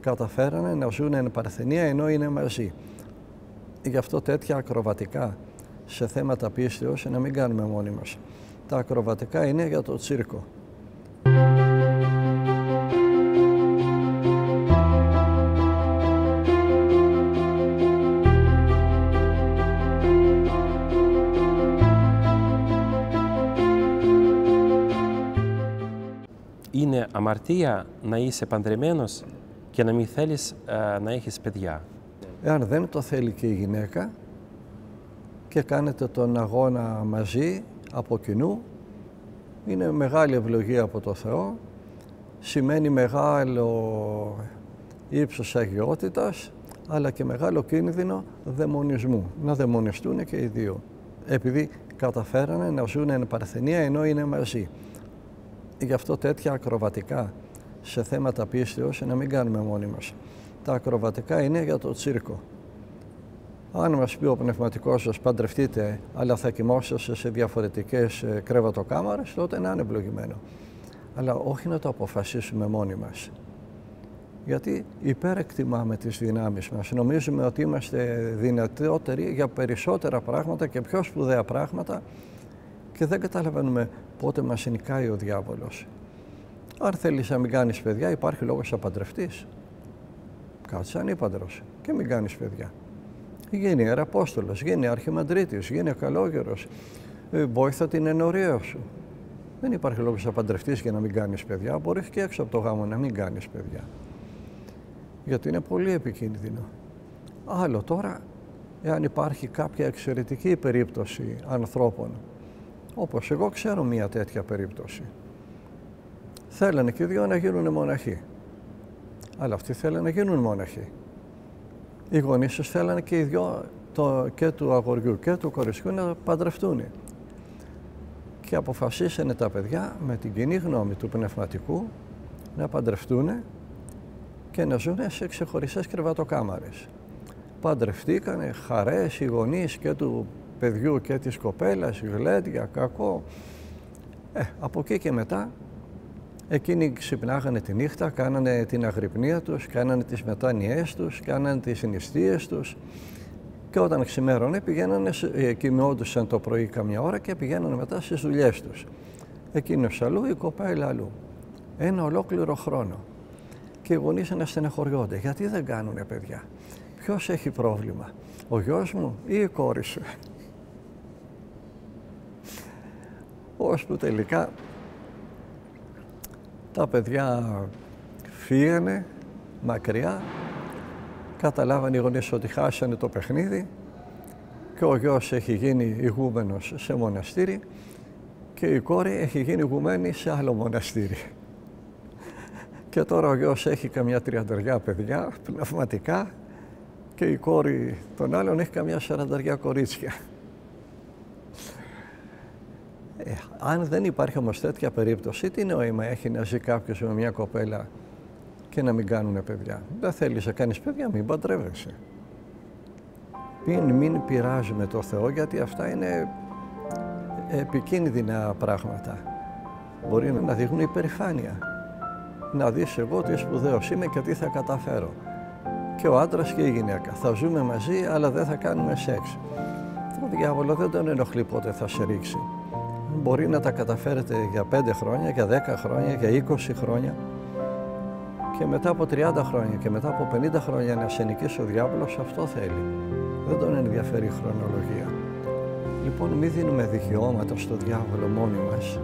καταφέρανε να ζουν εν παρθενία ενώ είναι μαζί. Γι' αυτό τέτοια ακροβατικά σε θέματα πίστεως να μην κάνουμε μόνοι μας. Τα ακροβατικά είναι για το τσίρκο. Είναι αμαρτία να είσαι παντρεμένος και να μην θέλεις να έχεις παιδιά. Εάν δεν το θέλει και η γυναίκα και κάνετε τον αγώνα μαζί, από κοινού, είναι μεγάλη ευλογία από το Θεό, σημαίνει μεγάλο ύψος αγιότητας, αλλά και μεγάλο κίνδυνο δαιμονισμού, να δαιμονιστούν και οι δύο, επειδή καταφέρανε να ζουν εν παρθενία ενώ είναι μαζί. Γι' αυτό τέτοια ακροβατικά σε θέματα πίστεως να μην κάνουμε μόνοι μας. Τα ακροβατικά είναι για το τσίρκο. Αν μας πει ο πνευματικός σας παντρευτείτε, αλλά θα κοιμόσαστε σε διαφορετικές κρεβατοκάμαρες, τότε να είναι ευλογημένο. Αλλά όχι να το αποφασίσουμε μόνοι μας. Γιατί υπερεκτιμάμε τις δυνάμεις μας. Νομίζουμε ότι είμαστε δυνατότεροι για περισσότερα πράγματα και πιο σπουδαία πράγματα και δεν καταλαβαίνουμε πότε μας νικάει ο διάβολος. Αν θέλεις να μην κάνεις παιδιά, υπάρχει λόγος να παντρευτείς. Κάτσε ανήπαντρος και μην κάνεις παιδιά. Γίνει ιεραπόστολος, γίνει αρχιμανδρίτης, γίνει καλόγερος. Βόηθα την ενορία σου. Δεν υπάρχει λόγος να παντρευτείς και να μην κάνεις παιδιά. Μπορείς και έξω από το γάμο να μην κάνεις παιδιά. Γιατί είναι πολύ επικίνδυνο. Άλλο τώρα, εάν υπάρχει κάποια εξαιρετική περίπτωση ανθρώπων, όπως εγώ ξέρω μία τέτοια περίπτωση. Θέλανε και οι δυο να γίνουν μοναχοί. Αλλά αυτοί θέλανε να γίνουν μοναχοί. Οι γονείς τους θέλανε και οι δυο, και του αγοριού και του κοριτσιού, να παντρευτούν. Και αποφασίσανε τα παιδιά με την κοινή γνώμη του πνευματικού να παντρευτούν και να ζουν σε ξεχωριστές κρεβατοκάμαρες. Παντρευτήκανε, χαρές, οι γονείς και του παιδιού και της κοπέλας, γλέντια, κακό. Από εκεί και μετά, εκείνοι ξυπνάγανε τη νύχτα, κάνανε την αγρυπνία τους, κάνανε τις μετάνοιές τους, κάνανε τις νηστείες τους και όταν ξημέρωνε πηγαίνανε, κοιμιόντουσαν το πρωί καμιά ώρα και πηγαίνανε μετά στις δουλειές τους. Εκείνος αλλού, η κοπέλα αλλού. Ένα ολόκληρο χρόνο. Και οι γονείς να στεναχωριόνται. Γιατί δεν κάνουνε παιδιά? Ποιος έχει πρόβλημα, ο γιος μου ή η κόρη σου? Ώσπου τελικά τα παιδιά φύγανε μακριά, καταλάβανε οι γονείς ότι χάσανε το παιχνίδι και ο γιος έχει γίνει ηγούμενος σε μοναστήρι και η κόρη έχει γίνει ηγουμένη σε άλλο μοναστήρι. Και τώρα ο γιος έχει καμιά 30 παιδιά πνευματικά και η κόρη των άλλων έχει καμιά 40 κορίτσια. Αν δεν υπάρχει όμως τέτοια περίπτωση, τι νόημα έχει να ζει κάποιος με μια κοπέλα και να μην κάνουνε παιδιά? Δεν θέλεις να κάνεις παιδιά, μην παντρεύεσαι. Μην πειράζουμε το Θεό, γιατί αυτά είναι επικίνδυνα πράγματα. Μπορεί να δείχνουν υπερηφάνεια. Να δεις εγώ τι σπουδαίος είμαι και τι θα καταφέρω. Και ο άντρας και η γυναίκα. Θα ζούμε μαζί, αλλά δεν θα κάνουμε σεξ. Το διάβολο δεν τον ενοχλεί πότε θα σε ρίξει. Μπορεί να τα καταφέρετε για 5 χρόνια, για 10 χρόνια, για 20 χρόνια και μετά από 30 χρόνια και μετά από 50 χρόνια να σε νικήσει ο διάβολος, αυτό θέλει. Δεν τον ενδιαφέρει η χρονολογία. Λοιπόν, μην δίνουμε δικαιώματα στο διάβολο μόνοι μας.